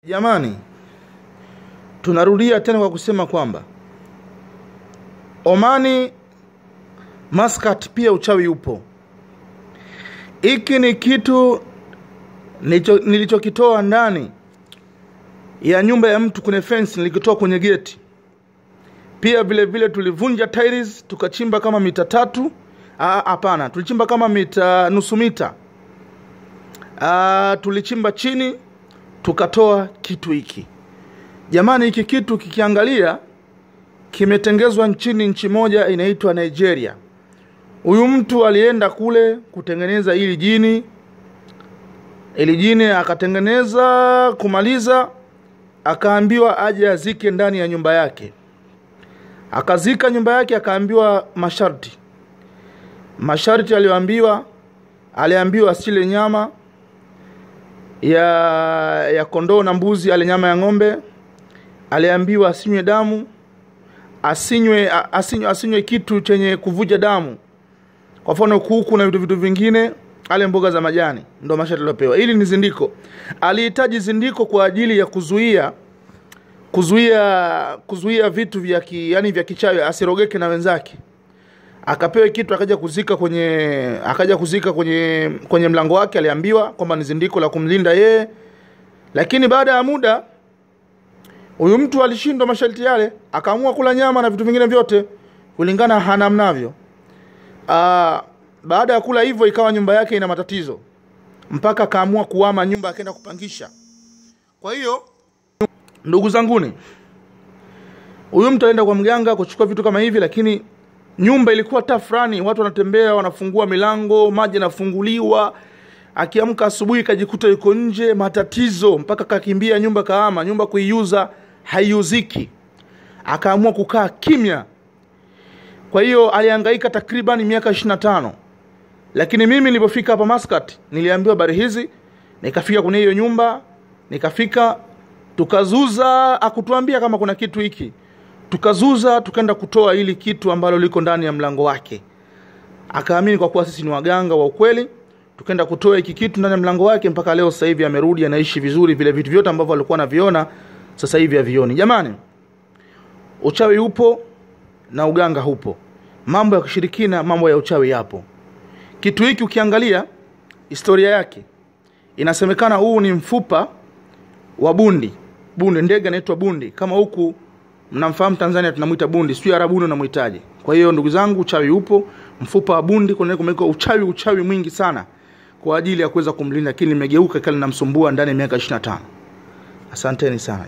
Jamani, tunarudia tena kwa kusema kwamba Omani, Muscat pia uchawi upo. Hiki ni kitu nilichokitoa ndani ya nyumba ya mtu kwenye fence, nilikitoa kwenye geti. Pia vile vile tulivunja tiles, tukachimba kama mita 3. Hapana, tulichimba kama nusu mita. Tulichimba chini, tukatoa kitu hiki. Jamani, hiki kitu kikiangalia kimetengezwa nchi moja inaitwa Nigeria. Huyu mtu alienda kule kutengeneza ili jini akatengeneza, kumaliza akaambiwa aje azike ndani ya nyumba yake. Akazika nyumba yake, akaambiwa masharti aliambiwa asile nyama ya kondoo na mbuzi, ale nyama ya ng'ombe. Aliambiwa asinywe damu, asinywe kitu chenye kuvuja damu, kwa mfano kuku na vitu vingine, ale mboga za majani. Ndio masharti aliyopewa. Hili ni zindiko. Alihitaji zindiko kwa ajili ya kuzuia vitu vya vya kichawi asirogeke na wenzake. Akapewa kitu, akaja kuzika kwenye mlango wake. Aliambiwa kwamba ni zindiko la kumlinda yeye. Lakini baada ya muda huyu mtu alishindwa masharti yale, akaamua kula nyama na vitu vingine vyote kulingana hanamnavyo. Baada ya kula hivyo, ikawa nyumba yake ina matatizo, mpaka akaamua kuhama nyumba, akaenda kupangisha. Kwa hiyo ndugu zanguni, huyu mtu aenda kwa mganga kuchukua vitu kama hivi, lakini nyumba ilikuwa tafrani, watu wanatembea, wanafungua milango, maji yanafunguliwa. Akiamka asubuhi kajikuta yuko nje, matatizo, mpaka kakimbia nyumba, kahama nyumba, kuiuza haiuziki. Akaamua kukaa kimya. Kwa hiyo alihangaika takriban miaka 25. Lakini mimi nilipofika hapa Muscat, niliambiwa habari hizi, nikafika kwenye hiyo nyumba, tukazuza, akutuambia kama kuna kitu hiki. Tukazuza, tukaenda kutoa hili kitu ambalo liko ndani ya mlango wake. Akaamini kwa kuwa sisi ni waganga wa ukweli, tukaenda kutoa hiki kitu ndani ya mlango wake, mpaka leo sasa hivi amerudi, anaishi vizuri. Vile vitu vyote ambavyo alikuwa anaviona sasa hivi havioni. Jamani, uchawi upo na uganga upo. Mambo ya kushirikina, mambo ya uchawi yapo. Kitu hiki ukiangalia historia yake, inasemekana huu ni mfupa wa bundi. Ndege anaitwa bundi. Kama huku mnamfahamu Tanzania tunamuita bundi, sio Arabuni unamuitaje. Kwa hiyo ndugu zangu, uchawi upo. Mfupa wa bundi kumekuwa uchawi mwingi sana kwa ajili ya kuweza kumlinda, lakini nimegeuka kile namsumbua ndani ya miaka 25. Asanteni sana.